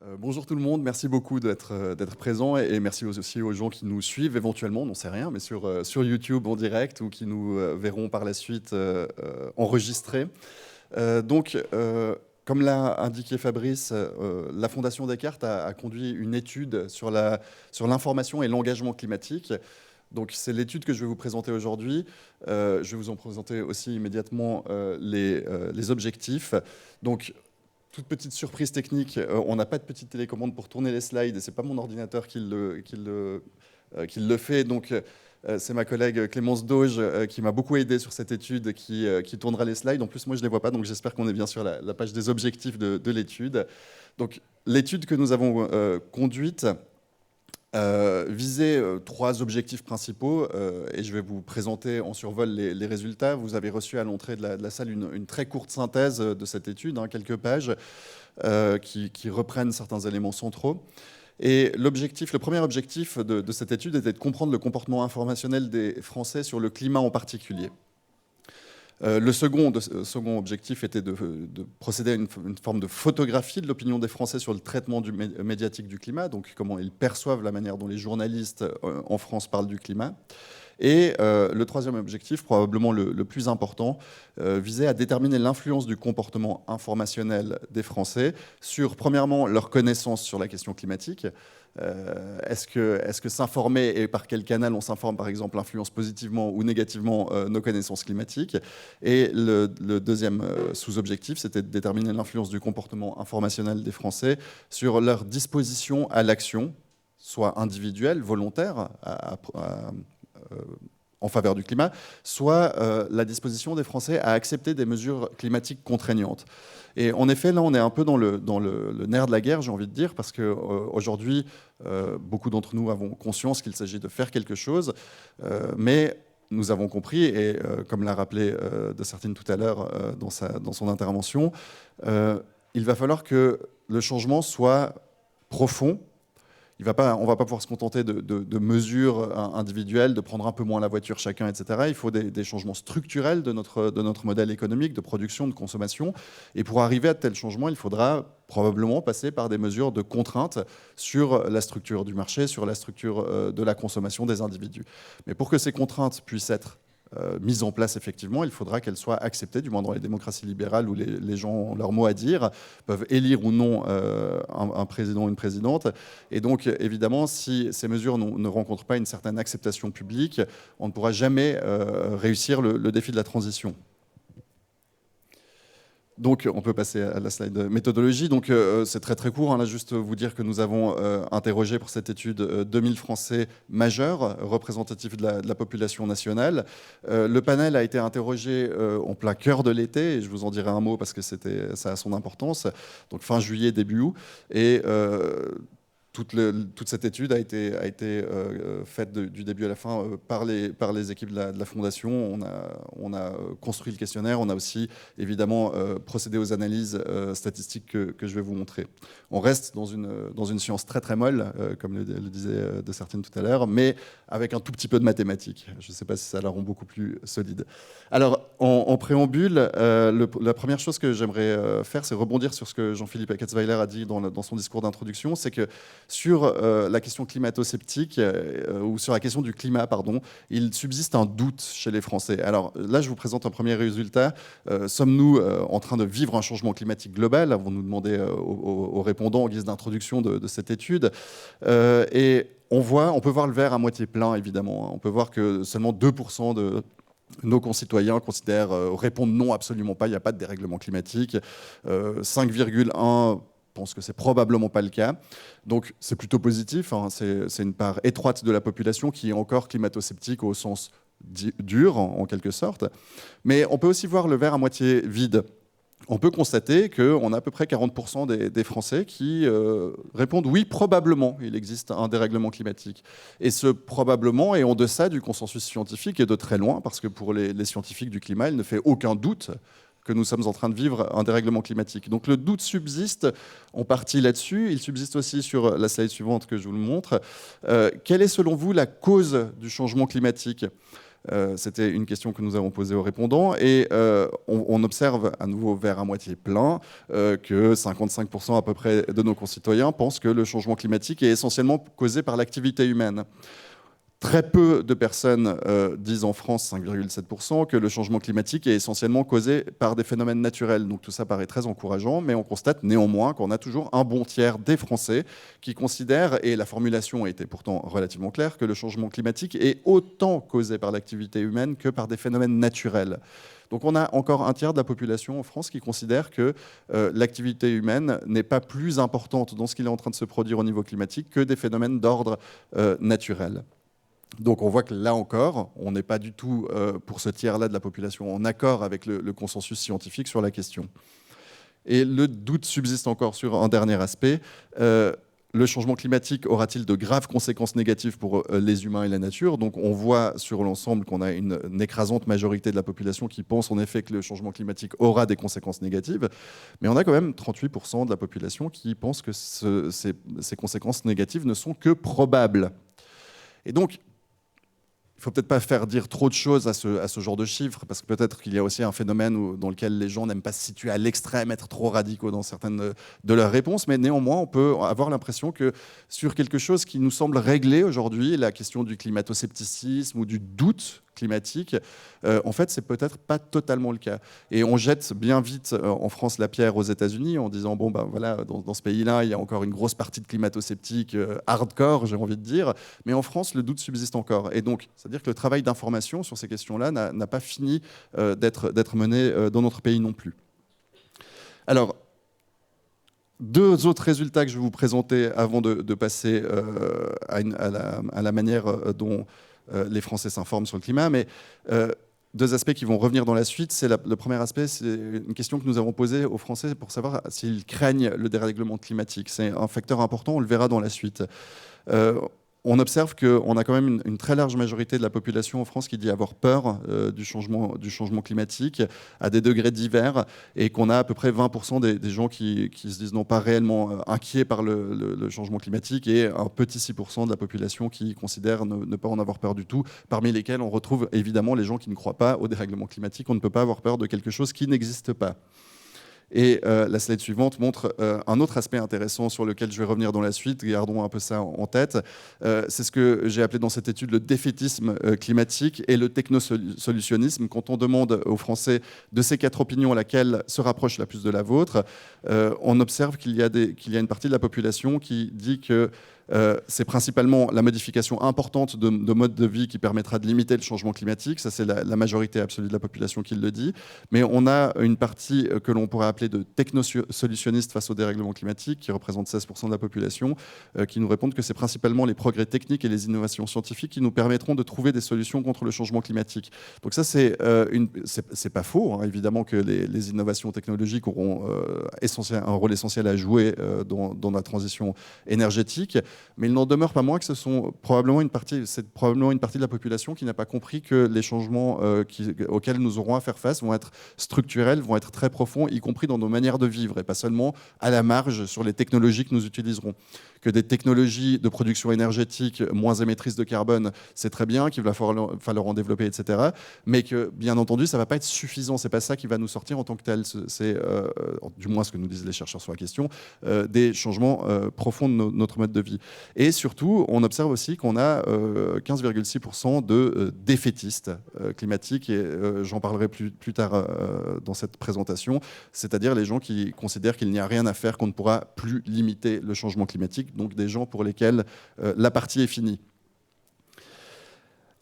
Bonjour tout le monde, merci beaucoup d'être présent et merci aussi aux gens qui nous suivent éventuellement, on n'en sait rien, mais sur YouTube en direct ou qui nous verront par la suite enregistrés. Donc, comme l'a indiqué Fabrice, la Fondation Descartes a conduit une étude sur l'information et l'engagement climatique. Donc, c'est l'étude que je vais vous présenter aujourd'hui. Je vais vous en présenter aussi immédiatement les objectifs. Donc, toute petite surprise technique, on n'a pas de petite télécommande pour tourner les slides et ce n'est pas mon ordinateur qui le fait. Donc, c'est ma collègue Clémence Dauge qui m'a beaucoup aidé sur cette étude qui tournera les slides. En plus, moi, je ne les vois pas, donc j'espère qu'on est bien sur la page des objectifs de l'étude. Donc, l'étude que nous avons conduite visait trois objectifs principaux et je vais vous présenter en survol les résultats. Vous avez reçu à l'entrée de la salle une très courte synthèse de cette étude, quelques pages qui reprennent certains éléments centraux. Et le premier objectif de cette étude était de comprendre le comportement informationnel des Français sur le climat en particulier. Le second objectif était de procéder à une forme de photographie de l'opinion des Français sur le traitement médiatique du climat, donc comment ils perçoivent la manière dont les journalistes en France parlent du climat. Et le troisième objectif, probablement le plus important, visait à déterminer l'influence du comportement informationnel des Français sur, premièrement, leur connaissance sur la question climatique. Est-ce que s'informer et par quel canal on s'informe, par exemple, influence positivement ou négativement nos connaissances climatiques? Et le deuxième sous-objectif, c'était de déterminer l'influence du comportement informationnel des Français sur leur disposition à l'action, soit individuelle, volontaire, en faveur du climat, soit la disposition des Français à accepter des mesures climatiques contraignantes. Et en effet, là, on est un peu dans le nerf de la guerre, j'ai envie de dire, parce qu'aujourd'hui, beaucoup d'entre nous avons conscience qu'il s'agit de faire quelque chose, mais nous avons compris, et comme l'a rappelé de Sertine tout à l'heure dans son intervention, il va falloir que le changement soit profond. On ne va pas pouvoir se contenter de mesures individuelles, de prendre un peu moins la voiture chacun, etc. Il faut des changements structurels de notre modèle économique, de production, de consommation. Et pour arriver à de tels changements, il faudra probablement passer par des mesures de contrainte sur la structure du marché, sur la structure de la consommation des individus. Mais pour que ces contraintes puissent être mise en place effectivement, il faudra qu'elle soit acceptée, du moins dans les démocraties libérales où les gens ont leur mot à dire, peuvent élire ou non un président ou une présidente. Et donc évidemment, si ces mesures ne rencontrent pas une certaine acceptation publique, on ne pourra jamais réussir le défi de la transition. Donc, on peut passer à la slide méthodologie. Donc, c'est très très court. Là, juste vous dire que nous avons interrogé pour cette étude 2000 Français majeurs, représentatifs de la population nationale. Le panel a été interrogé en plein cœur de l'été, et je vous en dirai un mot parce que ça a son importance. Donc, fin juillet, début août. Et toute cette étude a été faite du début à la fin par les équipes de la Fondation. On a construit le questionnaire. On a aussi, évidemment, procédé aux analyses statistiques que je vais vous montrer. On reste dans une science très, très molle, comme le disait de Sertine tout à l'heure, mais avec un tout petit peu de mathématiques. Je ne sais pas si ça la rend beaucoup plus solide. Alors, en préambule, la première chose que j'aimerais faire, c'est rebondir sur ce que Jean-Philippe Katzweiler a dit dans son discours d'introduction, c'est que sur la question climato-sceptique, ou sur la question du climat, pardon, il subsiste un doute chez les Français. Alors là, je vous présente un premier résultat. Sommes-nous en train de vivre un changement climatique global? Vous nous demandez aux répondants en guise d'introduction de cette étude. Et on peut voir le verre à moitié plein, évidemment. On peut voir que seulement 2% de nos concitoyens répondent non, absolument pas, il n'y a pas de dérèglement climatique. 5,1% pense que c'est probablement pas le cas. Donc c'est plutôt positif. C'est une part étroite de la population qui est encore climato-sceptique au sens dur, en quelque sorte. Mais on peut aussi voir le verre à moitié vide. On peut constater qu'on a à peu près 40% des Français qui répondent oui, probablement, il existe un dérèglement climatique. Et ce probablement est en deçà du consensus scientifique et de très loin, parce que pour les scientifiques du climat, il ne fait aucun doute que nous sommes en train de vivre un dérèglement climatique. Donc le doute subsiste en partie là-dessus. Il subsiste aussi sur la slide suivante que je vous le montre. Quelle est selon vous la cause du changement climatique ? C'était une question que nous avons posée aux répondants. Et on observe, à nouveau verre à moitié plein, que 55% à peu près de nos concitoyens pensent que le changement climatique est essentiellement causé par l'activité humaine. Très peu de personnes disent en France, 5,7%, que le changement climatique est essentiellement causé par des phénomènes naturels. Donc tout ça paraît très encourageant, mais on constate néanmoins qu'on a toujours un bon tiers des Français qui considèrent, et la formulation était pourtant relativement claire, que le changement climatique est autant causé par l'activité humaine que par des phénomènes naturels. Donc on a encore un tiers de la population en France qui considère que l'activité humaine n'est pas plus importante dans ce qu'il est en train de se produire au niveau climatique que des phénomènes d'ordre naturel. Donc on voit que là encore, on n'est pas du tout, pour ce tiers-là de la population, en accord avec le consensus scientifique sur la question. Et le doute subsiste encore sur un dernier aspect. Le changement climatique aura-t-il de graves conséquences négatives pour les humains et la nature? Donc on voit sur l'ensemble qu'on a une écrasante majorité de la population qui pense en effet que le changement climatique aura des conséquences négatives, mais on a quand même 38% de la population qui pense que ces conséquences négatives ne sont que probables. Et donc, il ne faut peut-être pas faire dire trop de choses à ce genre de chiffres, parce que peut-être qu'il y a aussi un phénomène dans lequel les gens n'aiment pas se situer à l'extrême, être trop radicaux dans certaines de leurs réponses, mais néanmoins, on peut avoir l'impression que sur quelque chose qui nous semble réglé aujourd'hui, la question du climato-scepticisme ou du doute climatique, en fait, c'est peut-être pas totalement le cas. Et on jette bien vite en France la pierre aux États-Unis en disant bon ben voilà, dans ce pays-là, il y a encore une grosse partie de climato-sceptiques hardcore, j'ai envie de dire, mais en France, le doute subsiste encore. Et donc, c'est-à-dire que le travail d'information sur ces questions-là n'a pas fini d'être mené dans notre pays non plus. Alors, deux autres résultats que je vais vous présenter avant de passer à la manière dont les Français s'informent sur le climat, mais deux aspects qui vont revenir dans la suite. Le premier aspect, c'est une question que nous avons posée aux Français pour savoir s'ils craignent le dérèglement climatique. C'est un facteur important, on le verra dans la suite. On observe qu'on a quand même une très large majorité de la population en France qui dit avoir peur du changement climatique à des degrés divers, et qu'on a à peu près 20% des gens qui se disent non pas réellement inquiets par le changement climatique, et un petit 6% de la population qui considère ne pas en avoir peur du tout, parmi lesquels on retrouve évidemment les gens qui ne croient pas au dérèglement climatique. On ne peut pas avoir peur de quelque chose qui n'existe pas. Et la slide suivante montre un autre aspect intéressant sur lequel je vais revenir dans la suite. Gardons un peu ça en tête. C'est ce que j'ai appelé dans cette étude le défaitisme climatique et le technosolutionnisme. Quand on demande aux Français de ces quatre opinions laquelle se rapproche la plus de la vôtre, on observe qu'il y a une partie de la population qui dit que c'est principalement la modification importante de mode de vie qui permettra de limiter le changement climatique. Ça, c'est la majorité absolue de la population qui le dit. Mais on a une partie que l'on pourrait appeler de technosolutionnistes face au dérèglement climatique, qui représente 16% de la population, qui nous répondent que c'est principalement les progrès techniques et les innovations scientifiques qui nous permettront de trouver des solutions contre le changement climatique. Donc ça, c'est pas faux, hein, évidemment que les innovations technologiques auront un rôle essentiel à jouer dans la transition énergétique. Mais il n'en demeure pas moins que c'est probablement une partie de la population qui n'a pas compris que les changements auxquels nous aurons à faire face vont être structurels, vont être très profonds, y compris dans nos manières de vivre, et pas seulement à la marge sur les technologies que nous utiliserons. Que des technologies de production énergétique moins émettrices de carbone, c'est très bien, qu'il va falloir en développer, etc. Mais que, bien entendu, ça ne va pas être suffisant. Ce n'est pas ça qui va nous sortir en tant que tel. C'est, du moins ce que nous disent les chercheurs sur la question, des changements profonds de notre mode de vie. Et surtout, on observe aussi qu'on a 15,6% de défaitistes climatiques, et j'en parlerai plus tard dans cette présentation, c'est-à-dire les gens qui considèrent qu'il n'y a rien à faire, qu'on ne pourra plus limiter le changement climatique, donc des gens pour lesquels la partie est finie.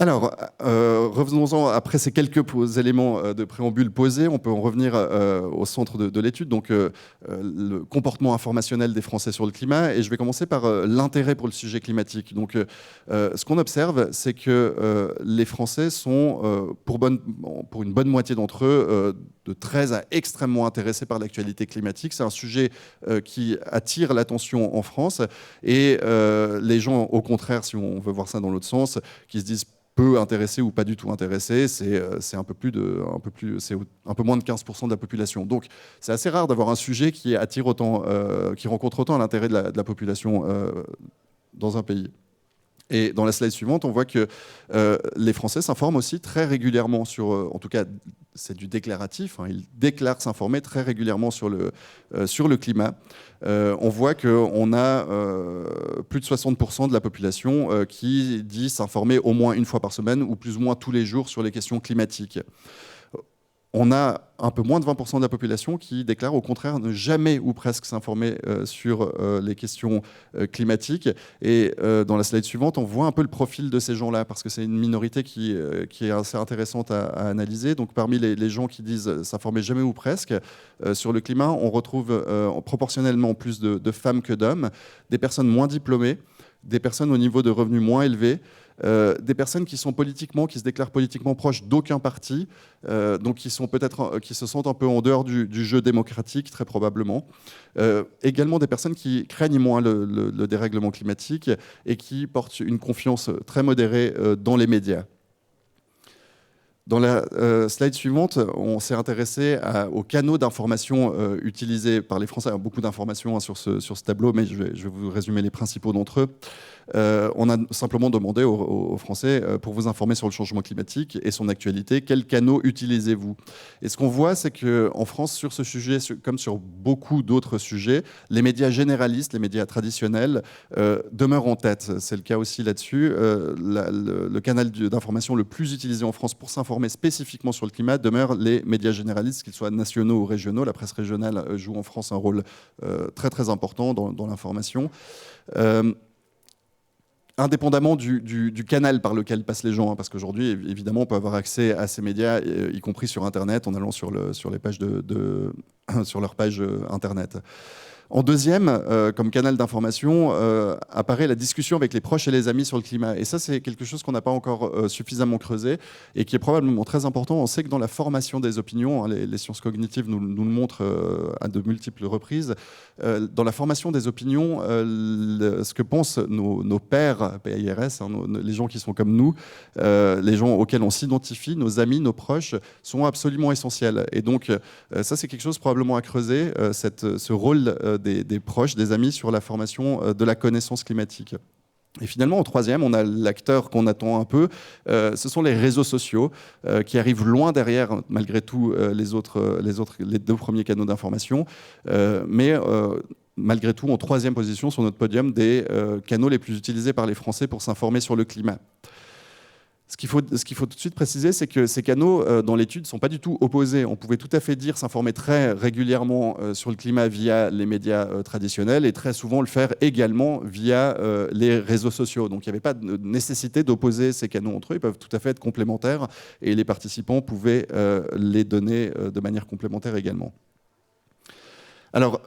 Alors, revenons-en, après ces quelques éléments de préambule posés, on peut en revenir au centre de l'étude, donc le comportement informationnel des Français sur le climat, et je vais commencer par l'intérêt pour le sujet climatique. Donc, ce qu'on observe, c'est que les Français sont, pour une bonne moitié d'entre eux, de 13 à extrêmement intéressés par l'actualité climatique. C'est un sujet qui attire l'attention en France, et les gens, au contraire, si on veut voir ça dans l'autre sens, qui se disent peu intéressés ou pas du tout intéressés, c'est un peu moins de 15% de la population. Donc c'est assez rare d'avoir un sujet qui attire autant, qui rencontre autant l'intérêt de la population dans un pays. Et dans la slide suivante, on voit que les Français s'informent aussi très régulièrement sur, en tout cas c'est du déclaratif, hein, ils déclarent s'informer très régulièrement sur le climat. On voit qu'on a plus de 60% de la population qui dit s'informer au moins une fois par semaine ou plus ou moins tous les jours sur les questions climatiques. On a un peu moins de 20% de la population qui déclare au contraire ne jamais ou presque s'informer sur les questions climatiques. Et dans la slide suivante, on voit un peu le profil de ces gens-là, parce que c'est une minorité qui est assez intéressante à analyser. Donc parmi les gens qui disent s'informer jamais ou presque sur le climat, on retrouve proportionnellement plus de femmes que d'hommes, des personnes moins diplômées, des personnes au niveau de revenus moins élevés, des personnes qui se déclarent politiquement proches d'aucun parti, donc qui se sentent un peu en dehors du jeu démocratique, très probablement. Également des personnes qui craignent moins le dérèglement climatique et qui portent une confiance très modérée dans les médias. Dans la slide suivante, on s'est intéressé aux canaux d'information utilisés par les Français. Il y a beaucoup d'informations sur ce tableau, mais je vais vous résumer les principaux d'entre eux. On a simplement demandé aux Français, pour vous informer sur le changement climatique et son actualité, quels canaux utilisez-vous? Et ce qu'on voit, c'est qu'en France, sur ce sujet, comme sur beaucoup d'autres sujets, les médias généralistes, les médias traditionnels, demeurent en tête. C'est le cas aussi là-dessus. Le canal d'information le plus utilisé en France pour s'informer spécifiquement sur le climat demeure les médias généralistes, qu'ils soient nationaux ou régionaux. La presse régionale joue en France un rôle très très important dans l'information. Indépendamment du canal par lequel passent les gens, hein, parce qu'aujourd'hui, évidemment, on peut avoir accès à ces médias, y compris sur Internet, en allant sur les pages sur leur page Internet. En deuxième, comme canal d'information, apparaît la discussion avec les proches et les amis sur le climat. Et ça, c'est quelque chose qu'on n'a pas encore suffisamment creusé et qui est probablement très important. On sait que dans la formation des opinions, hein, les sciences cognitives nous le montrent à de multiples reprises, dans la formation des opinions, ce que pensent nos pairs, PAIRS, hein, les gens qui sont comme nous, les gens auxquels on s'identifie, nos amis, nos proches, sont absolument essentiels. Et donc, ça, c'est quelque chose probablement à creuser, ce rôle des proches, des amis sur la formation de la connaissance climatique. Et finalement, en troisième, on a l'acteur qu'on attend un peu. Ce sont les réseaux sociaux qui arrivent loin derrière, malgré tout, les deux premiers canaux d'information. Mais malgré tout, en troisième position sur notre podium des canaux les plus utilisés par les Français pour s'informer sur le climat. Ce qu'il faut tout de suite préciser, c'est que ces canaux, dans l'étude, ne sont pas du tout opposés. On pouvait tout à fait dire s'informer très régulièrement sur le climat via les médias traditionnels et très souvent le faire également via les réseaux sociaux. Donc il n'y avait pas de nécessité d'opposer ces canaux entre eux. Ils peuvent tout à fait être complémentaires et les participants pouvaient les donner de manière complémentaire également. Alors,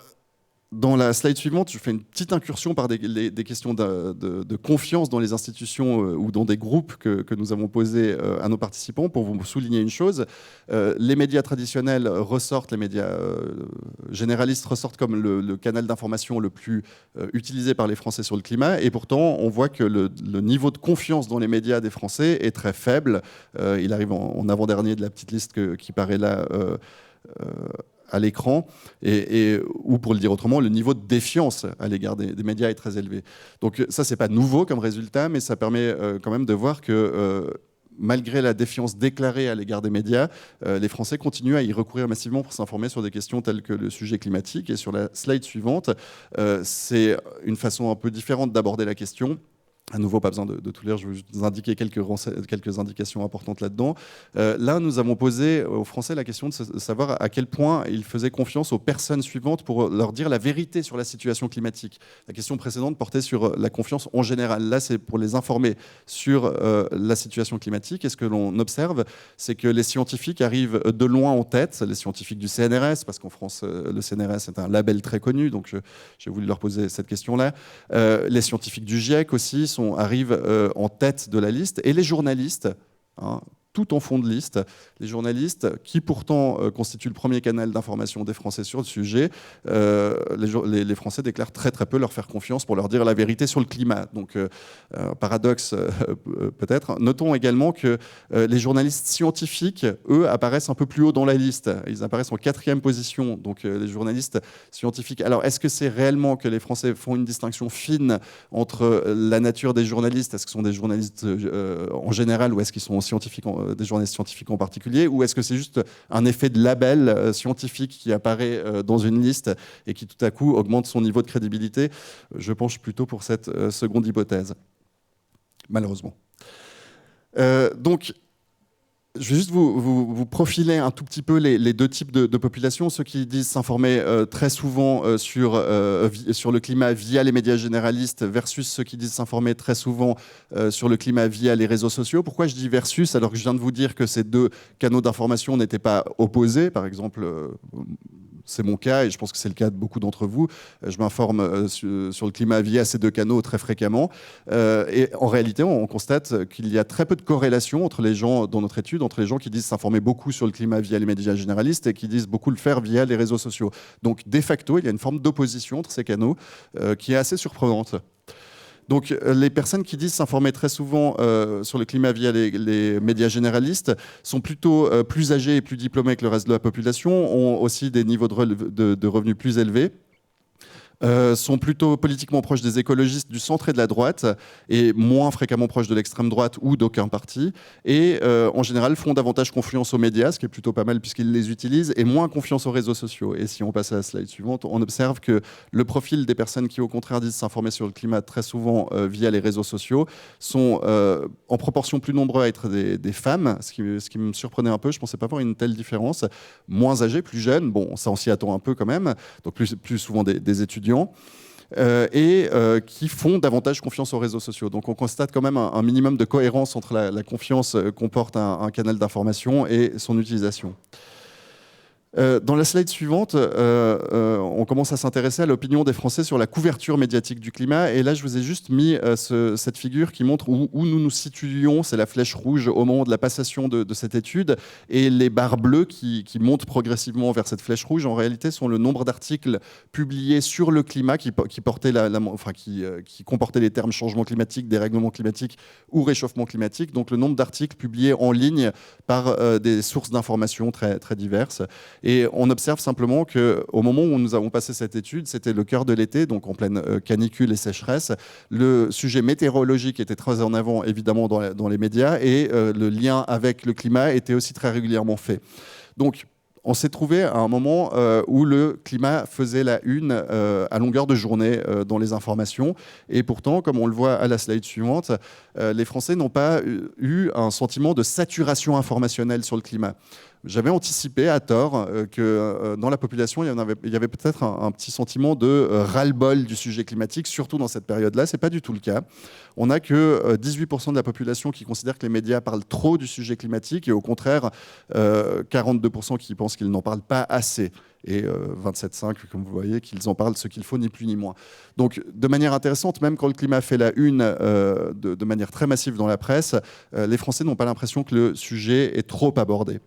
dans la slide suivante, je fais une petite incursion par des questions de confiance dans les institutions ou dans des groupes que nous avons posés à nos participants pour vous souligner une chose. Les médias traditionnels ressortent, les médias généralistes ressortent comme le canal d'information le plus utilisé par les Français sur le climat. Et pourtant, on voit que le niveau de confiance dans les médias des Français est très faible. Il arrive en avant-dernier de la petite liste qui paraît là à l'écran, ou pour le dire autrement, le niveau de défiance à l'égard des médias est très élevé. Donc ça, c'est pas nouveau comme résultat, mais ça permet quand même de voir que malgré la défiance déclarée à l'égard des médias, les Français continuent à y recourir massivement pour s'informer sur des questions telles que le sujet climatique. Et sur la slide suivante, c'est une façon un peu différente d'aborder la question. À nouveau, pas besoin de tout lire, je vais vous indiquer quelques indications importantes là-dedans. Là, nous avons posé aux Français la question de savoir à quel point ils faisaient confiance aux personnes suivantes pour leur dire la vérité sur la situation climatique. La question précédente portait sur la confiance en général. Là, c'est pour les informer sur la situation climatique. Et ce que l'on observe, c'est que les scientifiques arrivent de loin en tête, les scientifiques du CNRS, parce qu'en France, le CNRS est un label très connu, donc j'ai voulu leur poser cette question-là. Les scientifiques du GIEC aussi arrivent en tête de la liste, et les journalistes, hein, tout en fond de liste. Les journalistes, qui pourtant constituent le premier canal d'information des Français sur le sujet, les Français déclarent très très peu leur faire confiance pour leur dire la vérité sur le climat. Donc, paradoxe peut-être. Notons également que les journalistes scientifiques, eux, apparaissent un peu plus haut dans la liste. Ils apparaissent en 4e position. Donc, les journalistes scientifiques. Alors, est-ce que c'est réellement que les Français font une distinction fine entre la nature des journalistes? Est-ce que ce sont des journalistes en général ou est-ce qu'ils sont scientifiques, des journalistes scientifiques en particulier? Ou est-ce que c'est juste un effet de label scientifique qui apparaît dans une liste et qui tout à coup augmente son niveau de crédibilité? Je penche plutôt pour cette seconde hypothèse, malheureusement. Donc, je vais juste vous profiler un tout petit peu les deux types de populations. Ceux qui disent s'informer très souvent sur le climat via les médias généralistes versus ceux qui disent s'informer très souvent sur le climat via les réseaux sociaux. Pourquoi je dis versus alors que je viens de vous dire que ces deux canaux d'information n'étaient pas opposés? Par exemple, c'est mon cas et je pense que c'est le cas de beaucoup d'entre vous. Je m'informe sur le climat via ces deux canaux très fréquemment. Et en réalité, on constate qu'il y a très peu de corrélation entre les gens, dans notre étude, entre les gens qui disent s'informer beaucoup sur le climat via les médias généralistes et qui disent beaucoup le faire via les réseaux sociaux. Donc, de facto, il y a une forme d'opposition entre ces canaux qui est assez surprenante. Donc, les personnes qui disent s'informer très souvent sur le climat via les médias généralistes sont plutôt plus âgées et plus diplômées que le reste de la population, ont aussi des niveaux de revenus plus élevés. Sont plutôt politiquement proches des écologistes du centre et de la droite et moins fréquemment proches de l'extrême droite ou d'aucun parti et en général font davantage confiance aux médias, ce qui est plutôt pas mal puisqu'ils les utilisent, et moins confiance aux réseaux sociaux. Et si on passe à la slide suivante, on observe que le profil des personnes qui au contraire disent s'informer sur le climat très souvent via les réseaux sociaux sont en proportion plus nombreux à être des femmes, ce qui me surprenait un peu. Je pensais pas voir une telle différence. Moins âgées, plus jeunes, bon ça on s'y attend un peu quand même, donc plus souvent des étudiants, qui font davantage confiance aux réseaux sociaux. Donc on constate quand même un minimum de cohérence entre la confiance qu'emporte un canal d'information et son utilisation. Dans la slide suivante, on commence à s'intéresser à l'opinion des Français sur la couverture médiatique du climat. Et là, je vous ai juste mis cette figure qui montre où nous nous situions. C'est la flèche rouge au moment de la passation de cette étude. Et les barres bleues qui montent progressivement vers cette flèche rouge, en réalité, sont le nombre d'articles publiés sur le climat qui comportaient les termes changement climatique, dérèglement climatique ou réchauffement climatique. Donc le nombre d'articles publiés en ligne par des sources d'informations très, très diverses. Et on observe simplement qu'au moment où nous avons passé cette étude, c'était le cœur de l'été, donc en pleine canicule et sécheresse. Le sujet météorologique était très en avant, évidemment, dans les médias, et le lien avec le climat était aussi très régulièrement fait. Donc, on s'est trouvé à un moment où le climat faisait la une à longueur de journée dans les informations. Et pourtant, comme on le voit à la slide suivante, les Français n'ont pas eu un sentiment de saturation informationnelle sur le climat. J'avais anticipé à tort que dans la population, il y avait peut-être un petit sentiment de ras-le-bol du sujet climatique, surtout dans cette période-là. Ce n'est pas du tout le cas. On n'a que 18% de la population qui considère que les médias parlent trop du sujet climatique et au contraire, 42% qui pensent qu'ils n'en parlent pas assez. Et 27,5%, comme vous voyez, qu'ils en parlent ce qu'il faut, ni plus ni moins. Donc, de manière intéressante, même quand le climat fait la une de manière très massive dans la presse, les Français n'ont pas l'impression que le sujet est trop abordé.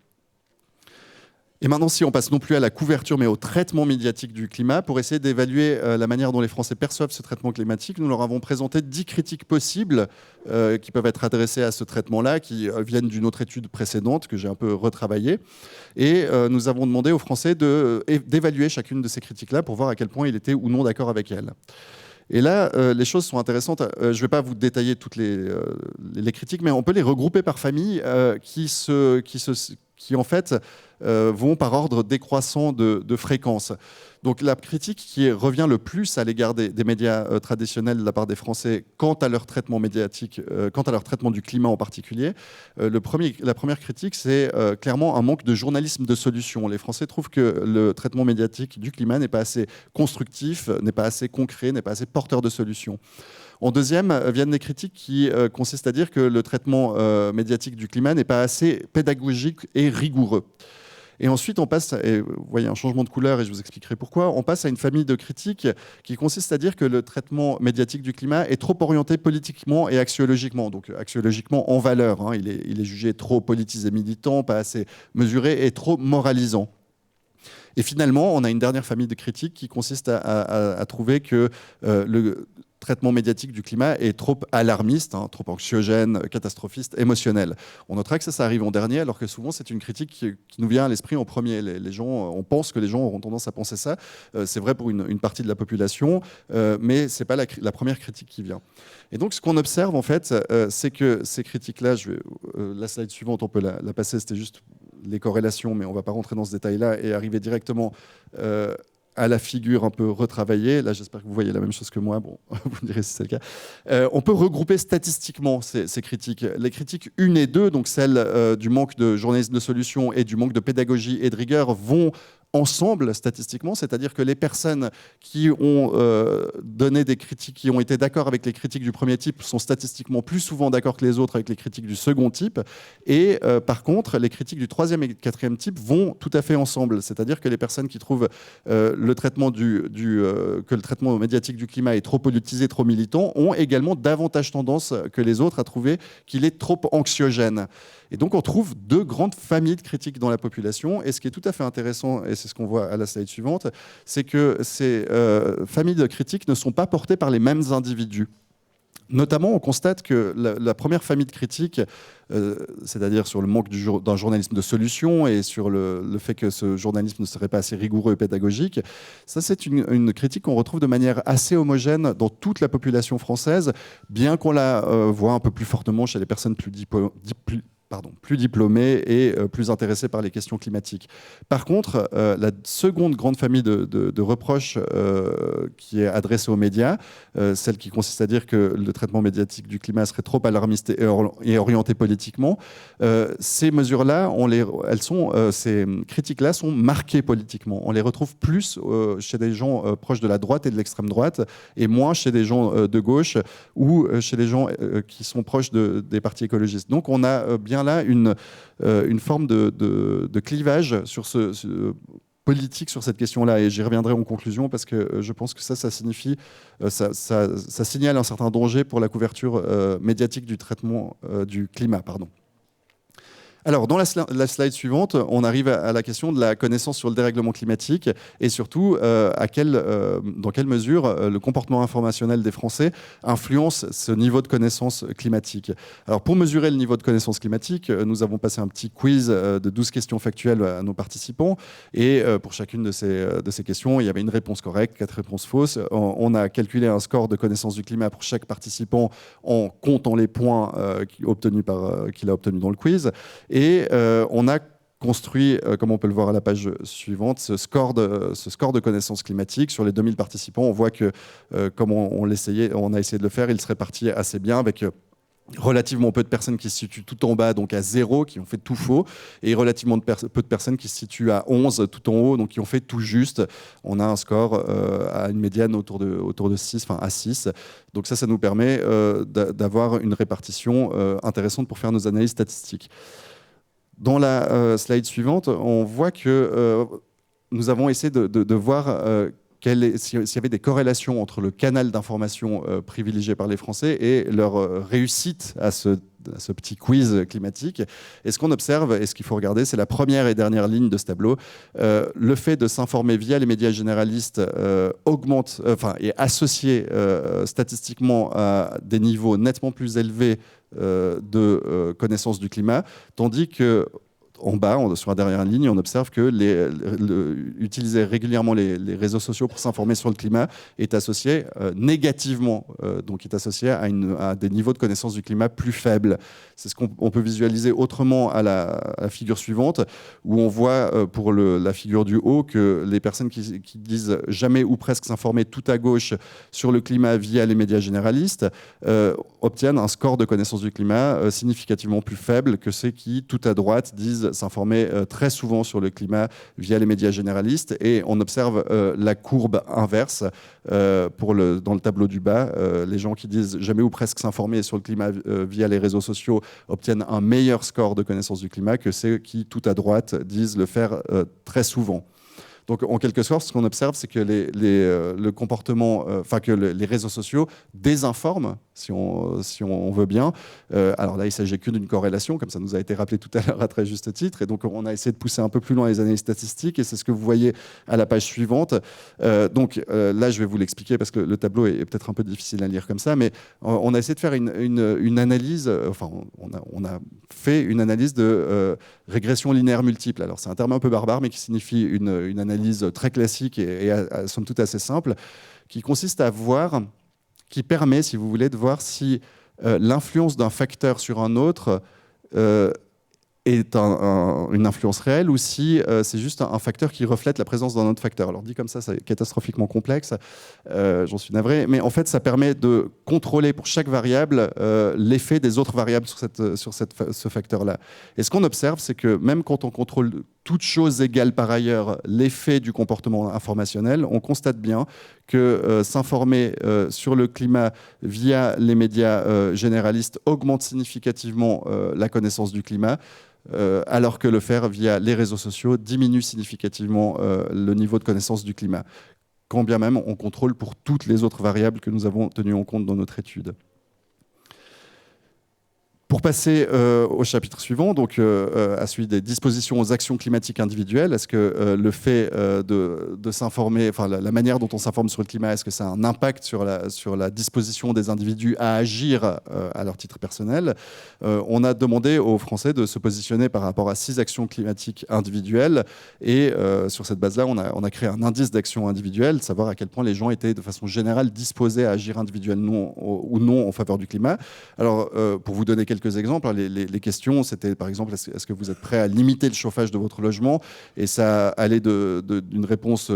Et maintenant, si on passe non plus à la couverture, mais au traitement médiatique du climat, pour essayer d'évaluer la manière dont les Français perçoivent ce traitement climatique, nous leur avons présenté 10 critiques possibles qui peuvent être adressées à ce traitement-là, qui viennent d'une autre étude précédente que j'ai un peu retravaillée. Et nous avons demandé aux Français d'évaluer chacune de ces critiques-là pour voir à quel point ils étaient ou non d'accord avec elles. Et là, les choses sont intéressantes. Je ne vais pas vous détailler toutes les critiques, mais on peut les regrouper par famille qui en fait vont par ordre décroissant de fréquence. Donc la critique qui revient le plus à l'égard des médias traditionnels de la part des Français quant à leur traitement médiatique, quant à leur traitement du climat en particulier, la première critique, c'est clairement un manque de journalisme de solution. Les Français trouvent que le traitement médiatique du climat n'est pas assez constructif, n'est pas assez concret, n'est pas assez porteur de solutions. En deuxième, viennent des critiques qui consistent à dire que le traitement médiatique du climat n'est pas assez pédagogique et rigoureux. Et ensuite, on passe, et vous voyez un changement de couleur, et je vous expliquerai pourquoi, on passe à une famille de critiques qui consiste à dire que le traitement médiatique du climat est trop orienté politiquement et axiologiquement. Donc axiologiquement en valeur, hein. Il est jugé trop politisé militant, pas assez mesuré et trop moralisant. Et finalement, on a une dernière famille de critiques qui consiste à trouver que le traitement médiatique du climat est trop alarmiste, hein, trop anxiogène, catastrophiste, émotionnel. On notera que ça arrive en dernier, alors que souvent c'est une critique qui nous vient à l'esprit en premier. Les gens, on pense que les gens auront tendance à penser ça. C'est vrai pour une partie de la population, mais c'est pas la première critique qui vient. Et donc ce qu'on observe en fait, c'est que ces critiques-là, la slide suivante, on peut la passer, c'était juste les corrélations, mais on ne va pas rentrer dans ce détail-là et arriver directement à la figure un peu retravaillée. Là, j'espère que vous voyez la même chose que moi. Bon, vous me direz si c'est le cas. On peut regrouper statistiquement ces critiques. Les critiques 1 et 2, donc celles du manque de journalisme de solution et du manque de pédagogie et de rigueur, vont ensemble statistiquement, c'est-à-dire que les personnes qui ont donné des critiques, qui ont été d'accord avec les critiques du premier type sont statistiquement plus souvent d'accord que les autres avec les critiques du second type, et par contre les critiques du troisième et quatrième type vont tout à fait ensemble, c'est-à-dire que les personnes qui trouvent que le traitement médiatique du climat est trop politisé, trop militant, ont également davantage tendance que les autres à trouver qu'il est trop anxiogène. Et donc on trouve deux grandes familles de critiques dans la population, et ce qui est tout à fait intéressant, et c'est ce qu'on voit à la slide suivante, c'est que ces familles de critiques ne sont pas portées par les mêmes individus. Notamment, on constate que la première famille de critiques, c'est-à-dire sur le manque d'un journalisme de solution et sur le fait que ce journalisme ne serait pas assez rigoureux et pédagogique, ça c'est une critique qu'on retrouve de manière assez homogène dans toute la population française, bien qu'on la voit un peu plus fortement chez les personnes plus diplômés et plus intéressés par les questions climatiques. Par contre, la seconde grande famille de reproches qui est adressée aux médias, celle qui consiste à dire que le traitement médiatique du climat serait trop alarmiste et orienté politiquement, ces mesures-là, ces critiques-là sont marquées politiquement. On les retrouve plus chez des gens proches de la droite et de l'extrême droite, et moins chez des gens de gauche ou chez des gens qui sont proches des partis écologistes. Donc on a bien là une forme de clivage sur politique sur cette question-là, et j'y reviendrai en conclusion parce que je pense que ça signifie, ça signale un certain danger pour la couverture médiatique du traitement du climat, pardon. Alors, dans la slide suivante, on arrive à la question de la connaissance sur le dérèglement climatique et surtout dans quelle mesure le comportement informationnel des Français influence ce niveau de connaissance climatique. Alors, pour mesurer le niveau de connaissance climatique, nous avons passé un petit quiz de 12 questions factuelles à nos participants, et pour chacune de ces questions, il y avait une réponse correcte, 4 réponses fausses. On a calculé un score de connaissance du climat pour chaque participant en comptant les points qu'il a obtenus dans le quiz. Et on a construit, comme on peut le voir à la page suivante, ce score de connaissances climatiques sur les 2000 participants. On voit que, comme on a essayé de le faire, il se répartit assez bien avec relativement peu de personnes qui se situent tout en bas, donc à 0, qui ont fait tout faux, et relativement peu de personnes qui se situent à 11, tout en haut, donc qui ont fait tout juste. On a un score à une médiane autour de 6, enfin à 6. Donc ça nous permet d'avoir une répartition intéressante pour faire nos analyses statistiques. Dans la slide suivante, on voit que nous avons essayé de voir s'il y avait des corrélations entre le canal d'information privilégié par les Français et leur réussite à ce petit quiz climatique. Et ce qu'on observe, et ce qu'il faut regarder, c'est la première et dernière ligne de ce tableau. Le fait de s'informer via les médias généralistes est associé statistiquement à des niveaux nettement plus élevés de connaissance du climat, tandis que en bas, sur la dernière ligne, on observe que utiliser régulièrement les réseaux sociaux pour s'informer sur le climat est associé négativement, donc est associé à des niveaux de connaissance du climat plus faibles. C'est ce qu'on peut visualiser autrement à la figure suivante, où on voit pour la figure du haut que les personnes qui disent jamais ou presque s'informer tout à gauche sur le climat via les médias généralistes obtiennent un score de connaissance du climat significativement plus faible que ceux qui, tout à droite, disent s'informer très souvent sur le climat via les médias généralistes, et on observe la courbe inverse dans le tableau du bas. Les gens qui disent jamais ou presque s'informer sur le climat via les réseaux sociaux obtiennent un meilleur score de connaissance du climat que ceux qui, tout à droite, disent le faire très souvent. Donc, en quelque sorte, ce qu'on observe, c'est que le comportement, que les réseaux sociaux désinforment, si on veut bien. Alors là, il ne s'agit que d'une corrélation, comme ça nous a été rappelé tout à l'heure à très juste titre. Et donc, on a essayé de pousser un peu plus loin les analyses statistiques, et c'est ce que vous voyez à la page suivante. Là, je vais vous l'expliquer parce que le tableau est peut-être un peu difficile à lire comme ça, mais on a essayé de faire une analyse, on a fait une analyse de régression linéaire multiple. Alors, c'est un terme un peu barbare, mais qui signifie une analyse très classique et somme toute assez simple, qui consiste à voir, qui permet, si vous voulez, de voir si l'influence d'un facteur sur un autre est une influence réelle, ou si c'est juste un facteur qui reflète la présence d'un autre facteur. Alors dit comme ça, c'est catastrophiquement complexe, j'en suis navré, mais en fait ça permet de contrôler pour chaque variable l'effet des autres variables sur ce facteur-là. Et ce qu'on observe, c'est que même quand on contrôle toutes choses égales par ailleurs l'effet du comportement informationnel, on constate bien que s'informer sur le climat via les médias généralistes augmente significativement la connaissance du climat, alors que le faire via les réseaux sociaux diminue significativement le niveau de connaissance du climat, quand bien même on contrôle pour toutes les autres variables que nous avons tenues en compte dans notre étude. Pour passer au chapitre suivant, donc à celui des dispositions aux actions climatiques individuelles, est-ce que le fait de s'informer, la manière dont on s'informe sur le climat, est-ce que ça a un impact sur la disposition des individus à agir à leur titre personnel? On a demandé aux Français de se positionner par rapport à 6 actions climatiques individuelles, et sur cette base-là, on a créé un indice d'action individuelle, savoir à quel point les gens étaient de façon générale disposés à agir individuellement ou non en faveur du climat. Alors, pour vous donner quelques exemples, les questions, c'était par exemple, est-ce que vous êtes prêt à limiter le chauffage de votre logement? Et ça allait d'une réponse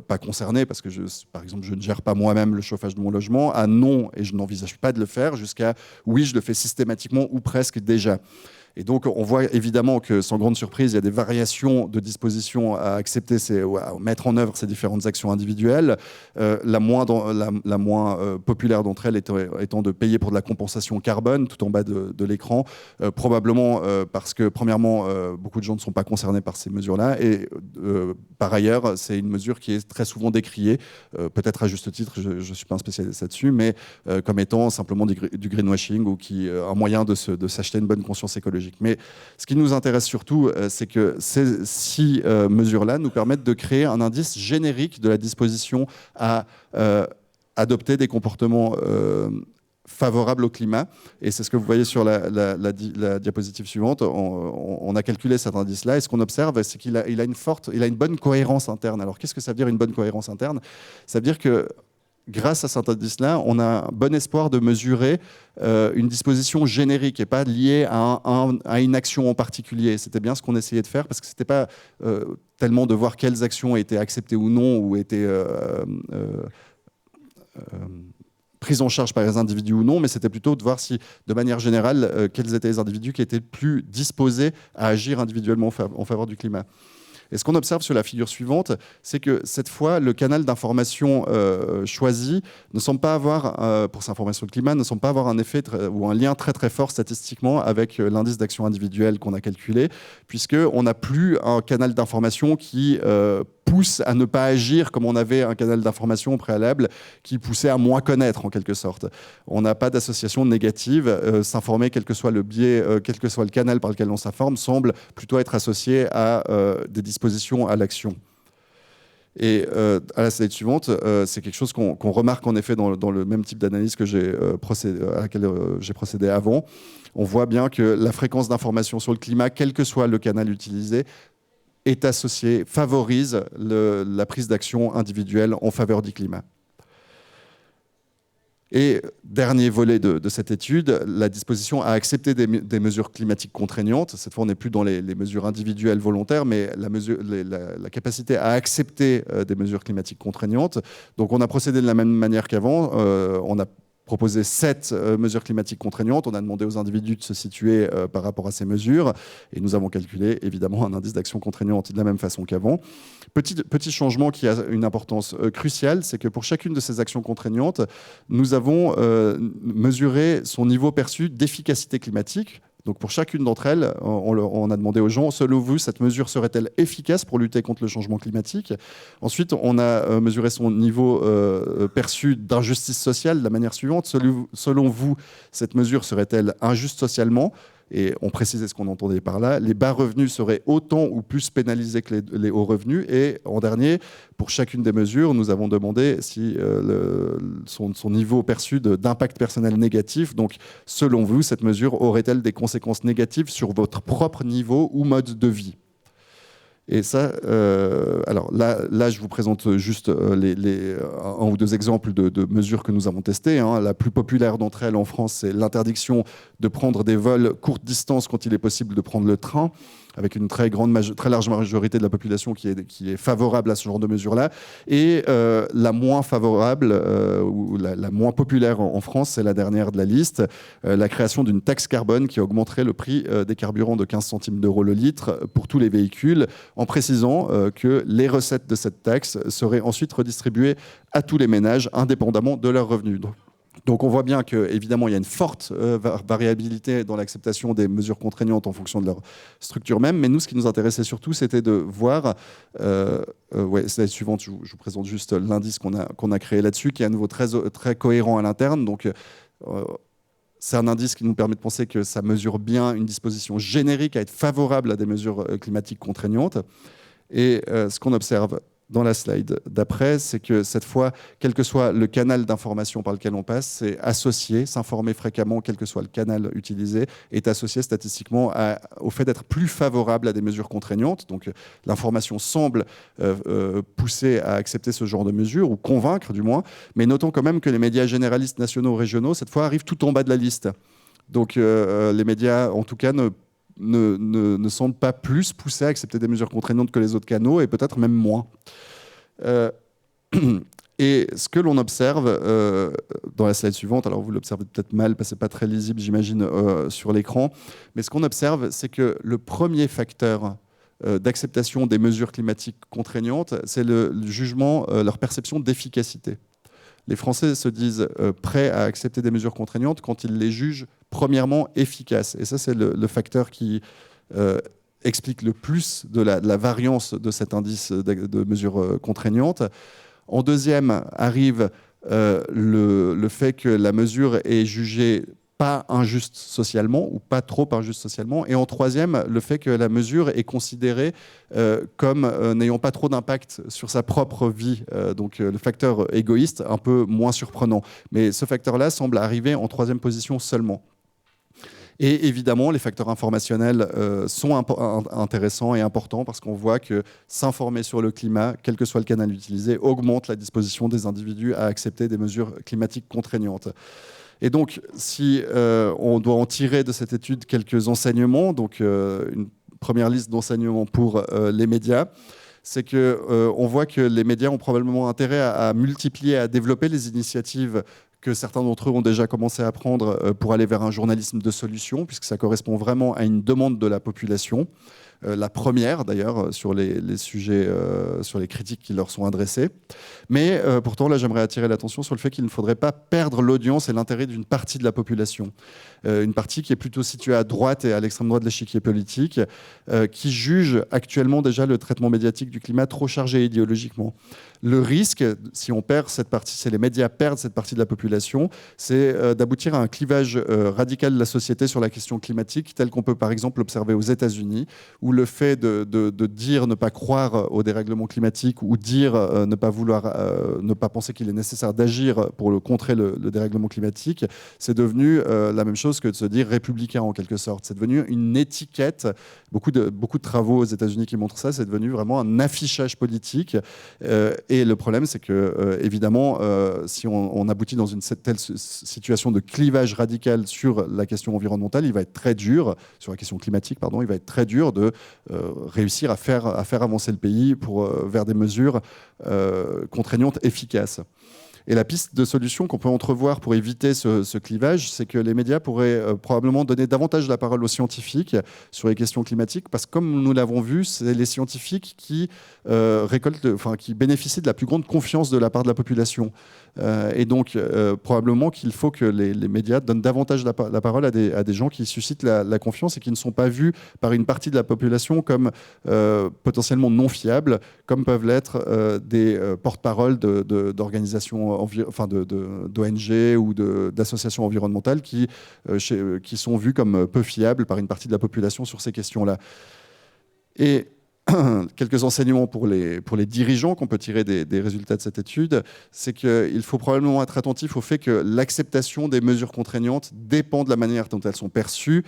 pas concernée, parce que par exemple, je ne gère pas moi-même le chauffage de mon logement, à non, et je n'envisage pas de le faire, jusqu'à oui, je le fais systématiquement ou presque déjà. Et donc, on voit évidemment que, sans grande surprise, il y a des variations de disposition à accepter, ou à mettre en œuvre ces différentes actions individuelles. La moins populaire d'entre elles étant de payer pour de la compensation carbone, tout en bas de l'écran, probablement parce que, premièrement, beaucoup de gens ne sont pas concernés par ces mesures-là, et par ailleurs, c'est une mesure qui est très souvent décriée, peut-être à juste titre, je ne suis pas un spécialiste là-dessus, mais comme étant simplement du greenwashing, ou un moyen de s'acheter une bonne conscience écologique. Mais ce qui nous intéresse surtout, c'est que ces 6 mesures-là nous permettent de créer un indice générique de la disposition à adopter des comportements favorables au climat. Et c'est ce que vous voyez sur la diapositive suivante. On a calculé cet indice-là, et ce qu'on observe, c'est qu'il a une bonne cohérence interne. Alors, qu'est-ce que ça veut dire, une bonne cohérence interne? Ça veut dire que grâce à cet indice-là, on a un bon espoir de mesurer une disposition générique et pas liée à une action en particulier. C'était bien ce qu'on essayait de faire, parce que ce n'était pas tellement de voir quelles actions étaient acceptées ou non, ou étaient prises en charge par les individus ou non, mais c'était plutôt de voir si, de manière générale, quels étaient les individus qui étaient plus disposés à agir individuellement en faveur du climat. Et ce qu'on observe sur la figure suivante, c'est que cette fois, le canal d'information choisi ne semble pas avoir, pour s'informer sur le climat, ne semble pas avoir un effet ou un lien très très fort statistiquement avec l'indice d'action individuelle qu'on a calculé, puisqu'on n'a plus un canal d'information qui pousse à ne pas agir comme on avait un canal d'information au préalable qui poussait à moins connaître, en quelque sorte. On n'a pas d'association négative. S'informer, quel que soit le biais, quel que soit le canal par lequel on s'informe, semble plutôt être associé à des dispositions à l'action. Et à la slide suivante, c'est quelque chose qu'on remarque en effet dans le même type d'analyse à laquelle j'ai procédé avant. On voit bien que la fréquence d'information sur le climat, quel que soit le canal utilisé, est associé, favorise la prise d'action individuelle en faveur du climat. Et dernier volet de cette étude, la disposition à accepter des mesures climatiques contraignantes. Cette fois, on n'est plus dans les mesures individuelles volontaires, mais la capacité à accepter des mesures climatiques contraignantes. Donc, on a procédé de la même manière qu'avant. On a proposé 7 mesures climatiques contraignantes. On a demandé aux individus de se situer par rapport à ces mesures et nous avons calculé évidemment un indice d'action contraignante de la même façon qu'avant. Petit changement qui a une importance cruciale, c'est que pour chacune de ces actions contraignantes, nous avons mesuré son niveau perçu d'efficacité climatique. Donc pour chacune d'entre elles, on a demandé aux gens, selon vous, cette mesure serait-elle efficace pour lutter contre le changement climatique? Ensuite, on a mesuré son niveau perçu d'injustice sociale de la manière suivante. Selon vous, cette mesure serait-elle injuste socialement? Et on précisait ce qu'on entendait par là. Les bas revenus seraient autant ou plus pénalisés que les hauts revenus. Et en dernier, pour chacune des mesures, nous avons demandé si son niveau perçu d'impact personnel négatif. Donc, selon vous, cette mesure aurait-elle des conséquences négatives sur votre propre niveau ou mode de vie? Et ça, alors là, je vous présente juste un ou deux exemples de mesures que nous avons testées. Hein. La plus populaire d'entre elles en France, c'est l'interdiction de prendre des vols courte distance quand il est possible de prendre le train, avec une très large majorité de la population qui est favorable à ce genre de mesures-là. Et la moins favorable, ou la moins populaire en France, c'est la dernière de la liste, la création d'une taxe carbone qui augmenterait le prix des carburants de 15 centimes d'euros le litre pour tous les véhicules, en précisant que les recettes de cette taxe seraient ensuite redistribuées à tous les ménages, indépendamment de leurs revenus. Donc on voit bien qu'évidemment, il y a une forte variabilité dans l'acceptation des mesures contraignantes en fonction de leur structure même. Mais nous, ce qui nous intéressait surtout, c'était de voir... slide suivante, je vous présente juste l'indice qu'on a créé là-dessus, qui est à nouveau très cohérent à l'interne. Donc c'est un indice qui nous permet de penser que ça mesure bien une disposition générique à être favorable à des mesures climatiques contraignantes. Et ce qu'on observe dans la slide d'après, c'est que cette fois, quel que soit le canal d'information par lequel on passe, c'est associé, s'informer fréquemment, quel que soit le canal utilisé, est associé statistiquement au fait d'être plus favorable à des mesures contraignantes. Donc l'information semble pousser à accepter ce genre de mesures, ou convaincre du moins, mais notons quand même que les médias généralistes nationaux ou régionaux, cette fois, arrivent tout en bas de la liste. Donc les médias, en tout cas, ne semblent pas plus poussés à accepter des mesures contraignantes que les autres canaux, et peut-être même moins. Et ce que l'on observe dans la slide suivante, alors vous l'observez peut-être mal parce que ce n'est pas très lisible, j'imagine, sur l'écran, mais ce qu'on observe, c'est que le premier facteur d'acceptation des mesures climatiques contraignantes, c'est le jugement, leur perception d'efficacité. Les Français se disent prêts à accepter des mesures contraignantes quand ils les jugent premièrement efficaces. Et ça, c'est le facteur qui explique le plus de la variance de cet indice de mesures contraignantes. En deuxième arrive le fait que la mesure est jugée pas injuste socialement ou pas trop injuste socialement. Et en troisième, le fait que la mesure est considérée comme n'ayant pas trop d'impact sur sa propre vie. Donc le facteur égoïste, un peu moins surprenant. Mais ce facteur-là semble arriver en troisième position seulement. Et évidemment, les facteurs informationnels sont intéressants et importants parce qu'on voit que s'informer sur le climat, quel que soit le canal utilisé, augmente la disposition des individus à accepter des mesures climatiques contraignantes. Et donc, si on doit en tirer de cette étude quelques enseignements, donc une première liste d'enseignements pour les médias, c'est qu'on voit que les médias ont probablement intérêt à multiplier, à développer les initiatives que certains d'entre eux ont déjà commencé à prendre pour aller vers un journalisme de solution, puisque ça correspond vraiment à une demande de la population. La première d'ailleurs sur les sujets, sur les critiques qui leur sont adressées. Mais pourtant, là, j'aimerais attirer l'attention sur le fait qu'il ne faudrait pas perdre l'audience et l'intérêt d'une partie de la population. Une partie qui est plutôt située à droite et à l'extrême droite de l'échiquier politique, qui juge actuellement déjà le traitement médiatique du climat trop chargé idéologiquement. Le risque, si on perd cette partie, si les médias perdent cette partie de la population, c'est d'aboutir à un clivage radical de la société sur la question climatique, tel qu'on peut par exemple l'observer aux États-Unis, où le fait de dire ne pas croire au dérèglement climatique ou dire ne pas penser qu'il est nécessaire d'agir pour contrer le dérèglement climatique, c'est devenu la même chose que de se dire républicain en quelque sorte. C'est devenu une étiquette. Beaucoup de travaux aux États-Unis qui montrent ça, c'est devenu vraiment un affichage politique. Et le problème, c'est que, évidemment, si on aboutit dans une telle situation de clivage radical sur la question environnementale, il va être très dur, sur la question climatique, pardon, il va être très dur de réussir à faire avancer le pays vers des mesures contraignantes efficaces. Et la piste de solution qu'on peut entrevoir pour éviter ce clivage, c'est que les médias pourraient probablement donner davantage la parole aux scientifiques sur les questions climatiques, parce que comme nous l'avons vu, c'est les scientifiques qui qui bénéficient de la plus grande confiance de la part de la population. Et donc, probablement qu'il faut que les médias donnent davantage la parole à des gens qui suscitent la confiance et qui ne sont pas vus par une partie de la population comme potentiellement non fiables, comme peuvent l'être des porte-paroles d'organisations, d'ONG ou d'associations environnementales qui sont vues comme peu fiables par une partie de la population sur ces questions-là. Et quelques enseignements pour les dirigeants qu'on peut tirer des résultats de cette étude, c'est qu'il faut probablement être attentif au fait que l'acceptation des mesures contraignantes dépend de la manière dont elles sont perçues.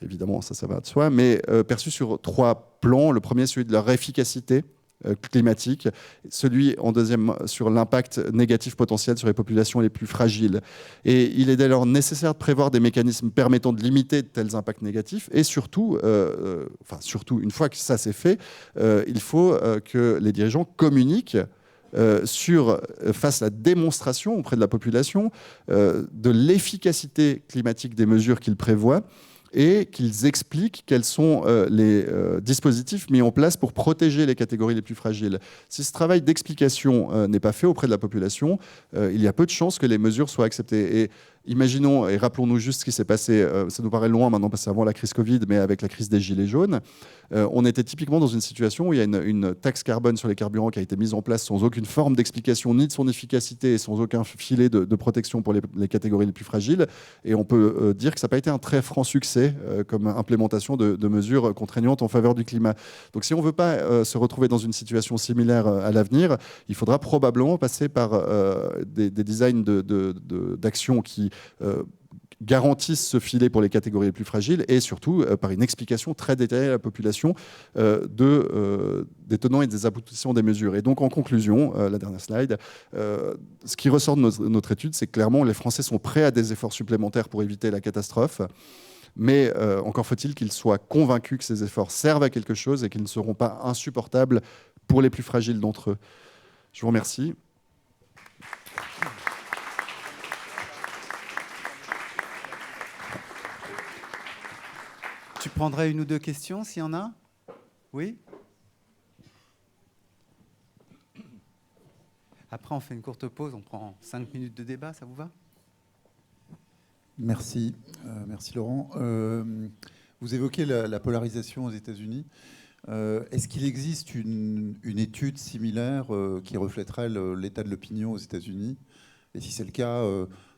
Évidemment, ça va de soi, mais perçues sur 3 plans. Le premier, celui de leur efficacité climatique, celui en deuxième sur l'impact négatif potentiel sur les populations les plus fragiles. Et il est dès lors nécessaire de prévoir des mécanismes permettant de limiter de tels impacts négatifs et surtout, une fois que ça c'est fait, il faut que les dirigeants communiquent fassent la démonstration auprès de la population de l'efficacité climatique des mesures qu'ils prévoient et qu'ils expliquent quels sont les dispositifs mis en place pour protéger les catégories les plus fragiles. Si ce travail d'explication n'est pas fait auprès de la population, il y a peu de chances que les mesures soient acceptées. Et imaginons, et rappelons-nous juste ce qui s'est passé, ça nous paraît loin maintenant parce que c'est avant la crise Covid, mais avec la crise des Gilets jaunes, on était typiquement dans une situation où il y a une taxe carbone sur les carburants qui a été mise en place sans aucune forme d'explication ni de son efficacité et sans aucun filet de protection pour les catégories les plus fragiles. Et on peut dire que ça n'a pas été un très franc succès comme implémentation de mesures contraignantes en faveur du climat. Donc si on ne veut pas se retrouver dans une situation similaire à l'avenir, il faudra probablement passer par des designs d'actions qui garantissent ce filet pour les catégories les plus fragiles et surtout par une explication très détaillée à la population des tenants et des aboutissants des mesures. Et donc en conclusion, la dernière slide, ce qui ressort de notre étude, c'est que clairement les Français sont prêts à des efforts supplémentaires pour éviter la catastrophe. Mais encore faut-il qu'ils soient convaincus que ces efforts servent à quelque chose et qu'ils ne seront pas insupportables pour les plus fragiles d'entre eux. Je vous remercie. Tu prendrais 1 ou 2 questions, s'il y en a? Oui? Après, on fait une courte pause, on prend 5 minutes de débat, ça vous va? Merci. Merci Laurent. Vous évoquez la polarisation aux États-Unis. Est-ce qu'il existe une étude similaire qui reflèterait l'état de l'opinion aux États-Unis? Et si c'est le cas,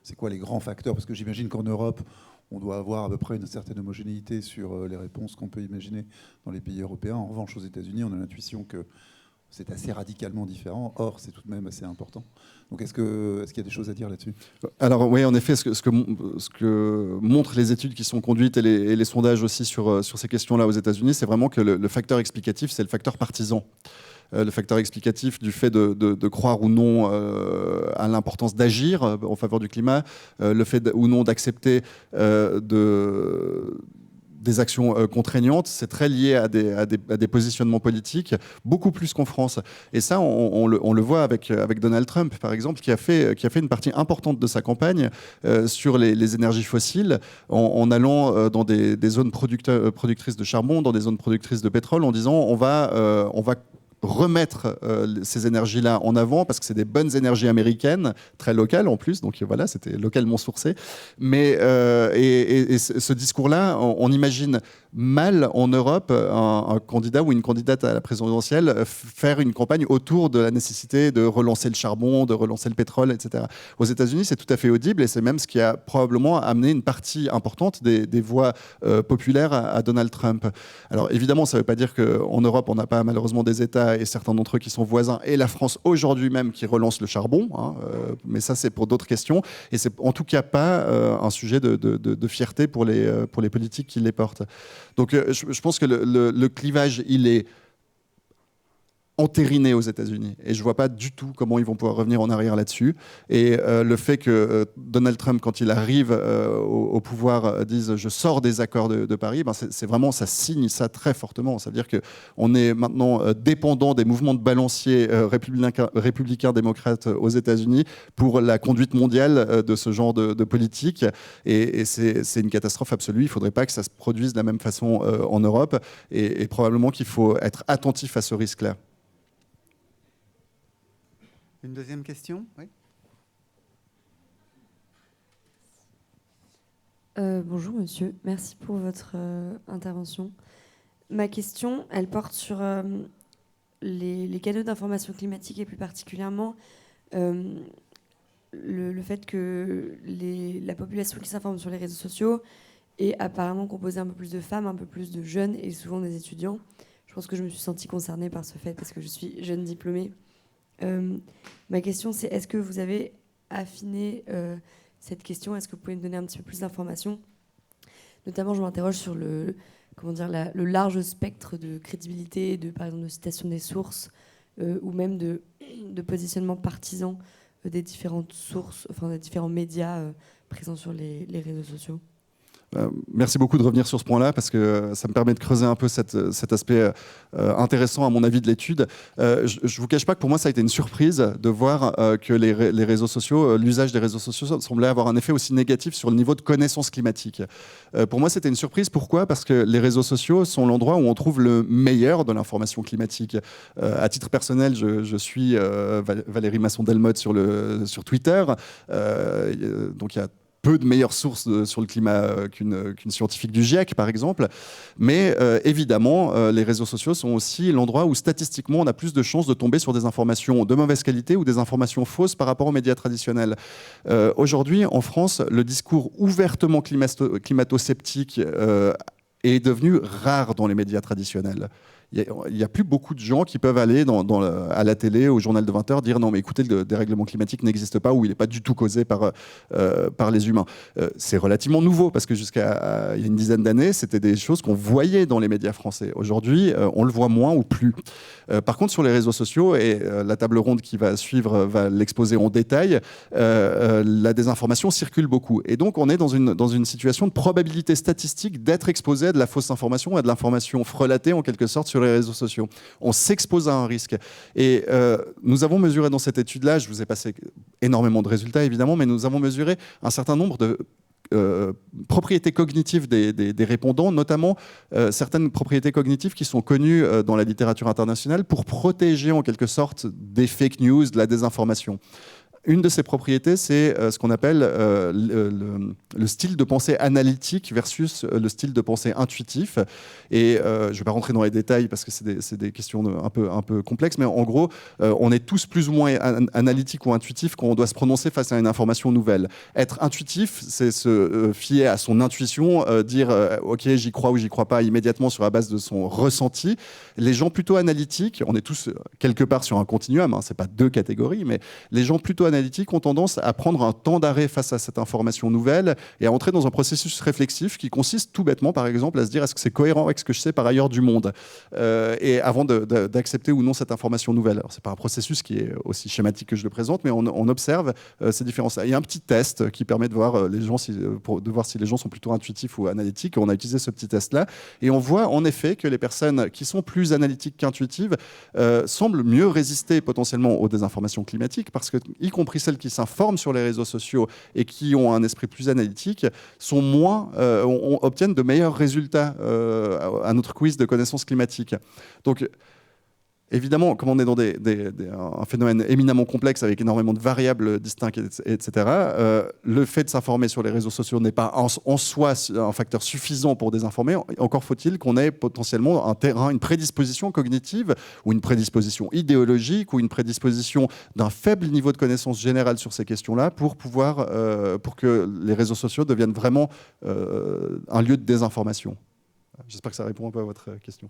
c'est quoi les grands facteurs? Parce que j'imagine qu'en Europe, on doit avoir à peu près une certaine homogénéité sur les réponses qu'on peut imaginer dans les pays européens. En revanche, aux États-Unis, on a l'intuition que c'est assez radicalement différent. Or, c'est tout de même assez important. Donc, est-ce qu'il y a des choses à dire là-dessus? Alors oui, en effet, ce que montrent les études qui sont conduites et les sondages aussi sur ces questions-là aux États-Unis, c'est vraiment que le facteur explicatif, c'est le facteur partisan. Le facteur explicatif du fait de croire ou non à l'importance d'agir en faveur du climat, le fait ou non d'accepter des actions contraignantes, c'est très lié à des positionnements politiques, beaucoup plus qu'en France. Et ça, on le voit avec Donald Trump, par exemple, qui a fait une partie importante de sa campagne sur les énergies fossiles, en allant dans des zones productrices de charbon, dans des zones productrices de pétrole, en disant on va remettre ces énergies-là en avant parce que c'est des bonnes énergies américaines, très locales en plus, donc voilà, c'était localement sourcé. Mais ce discours-là, on imagine mal en Europe un candidat ou une candidate à la présidentielle faire une campagne autour de la nécessité de relancer le charbon, de relancer le pétrole, etc. Aux États-Unis, c'est tout à fait audible et c'est même ce qui a probablement amené une partie importante des voix populaires à Donald Trump. Alors évidemment, ça ne veut pas dire qu'en Europe, on n'a pas malheureusement des États et certains d'entre eux qui sont voisins, et la France aujourd'hui même qui relance le charbon, mais ça c'est pour d'autres questions, et c'est en tout cas pas un sujet de fierté pour les politiques qui les portent. Donc je pense que le clivage, il est entériné aux États-Unis. Et je ne vois pas du tout comment ils vont pouvoir revenir en arrière là-dessus. Et le fait que Donald Trump, quand il arrive au pouvoir, dise « je sors des accords de Paris », ben c'est vraiment, ça signe ça très fortement. Ça veut dire qu'on est maintenant dépendant des mouvements de balancier républicains démocrates aux États-Unis pour la conduite mondiale de ce genre de politique. Et c'est une catastrophe absolue. Il ne faudrait pas que ça se produise de la même façon en Europe. Et probablement qu'il faut être attentif à ce risque-là. Une deuxième question? Oui. Bonjour monsieur, merci pour votre intervention. Ma question, elle porte sur les canaux d'information climatique et plus particulièrement le fait que la population qui s'informe sur les réseaux sociaux est apparemment composée un peu plus de femmes, un peu plus de jeunes et souvent des étudiants. Je pense que je me suis sentie concernée par ce fait parce que je suis jeune diplômée. Ma question, c'est est-ce que vous avez affiné cette question? Est-ce que vous pouvez me donner un petit peu plus d'informations? Notamment, je m'interroge sur le large spectre de crédibilité, par exemple, de citation des sources ou même de positionnement partisan des différentes sources, enfin des différents médias présents sur les réseaux sociaux. Merci beaucoup de revenir sur ce point-là parce que ça me permet de creuser un peu cet aspect intéressant à mon avis de l'étude. Je ne vous cache pas que pour moi ça a été une surprise de voir que les réseaux sociaux, l'usage des réseaux sociaux semblait avoir un effet aussi négatif sur le niveau de connaissance climatique. Pour moi c'était une surprise. Pourquoi? Parce que les réseaux sociaux sont l'endroit où on trouve le meilleur de l'information climatique. À titre personnel, je suis Valérie Masson-Delmotte sur Twitter. Donc il y a peu de meilleures sources sur le climat qu'une scientifique du GIEC, par exemple. Mais évidemment, les réseaux sociaux sont aussi l'endroit où, statistiquement, on a plus de chances de tomber sur des informations de mauvaise qualité ou des informations fausses par rapport aux médias traditionnels. Aujourd'hui, en France, le discours ouvertement climato-sceptique est devenu rare dans les médias traditionnels. Il n'y a plus beaucoup de gens qui peuvent aller à la télé, au journal de 20h, dire non mais écoutez, le dérèglement climatique n'existe pas ou il n'est pas du tout causé par les humains. C'est relativement nouveau parce que jusqu'à il y a une dizaine d'années, c'était des choses qu'on voyait dans les médias français. Aujourd'hui, on le voit moins ou plus. Par contre, sur les réseaux sociaux, et la table ronde qui va suivre va l'exposer en détail, la désinformation circule beaucoup. Et donc, on est dans une situation de probabilité statistique d'être exposé à de la fausse information, à de l'information frelatée en quelque sorte sur les réseaux sociaux. On s'expose à un risque. Et nous avons mesuré dans cette étude-là, je vous ai passé énormément de résultats évidemment, mais nous avons mesuré un certain nombre de propriétés cognitives des répondants, notamment certaines propriétés cognitives qui sont connues dans la littérature internationale pour protéger en quelque sorte des fake news, de la désinformation. Une de ces propriétés, c'est ce qu'on appelle le style de pensée analytique versus le style de pensée intuitif. Et je ne vais pas rentrer dans les détails parce que c'est des questions un peu complexes, mais en gros, on est tous plus ou moins analytiques ou intuitifs quand on doit se prononcer face à une information nouvelle. Être intuitif, c'est se fier à son intuition, dire ok, j'y crois ou j'y crois pas immédiatement sur la base de son ressenti. Les gens plutôt analytiques, on est tous quelque part sur un continuum, hein, c'est pas deux catégories, mais les gens plutôt analytiques ont tendance à prendre un temps d'arrêt face à cette information nouvelle et à entrer dans un processus réflexif qui consiste tout bêtement, par exemple, à se dire est-ce que c'est cohérent avec ce que je sais par ailleurs du monde et avant d'accepter ou non cette information nouvelle. Alors, c'est pas un processus qui est aussi schématique que je le présente, mais on observe ces différences. Il y a un petit test qui permet de voir de voir si les gens sont plutôt intuitifs ou analytiques. On a utilisé ce petit test-là et on voit en effet que les personnes qui sont plus analytiques qu'intuitives semblent mieux résister potentiellement aux désinformations climatiques parce que, y compris celles qui s'informent sur les réseaux sociaux et qui ont un esprit plus analytique, obtiennent de meilleurs résultats à notre quiz de connaissances climatiques. Donc, évidemment, comme on est dans un phénomène éminemment complexe avec énormément de variables distinctes, etc., le fait de s'informer sur les réseaux sociaux n'est pas en soi un facteur suffisant pour désinformer. Encore faut-il qu'on ait potentiellement un terrain, une prédisposition cognitive ou une prédisposition idéologique ou une prédisposition d'un faible niveau de connaissance générale sur ces questions-là pour que les réseaux sociaux deviennent vraiment un lieu de désinformation. J'espère que ça répond un peu à votre question.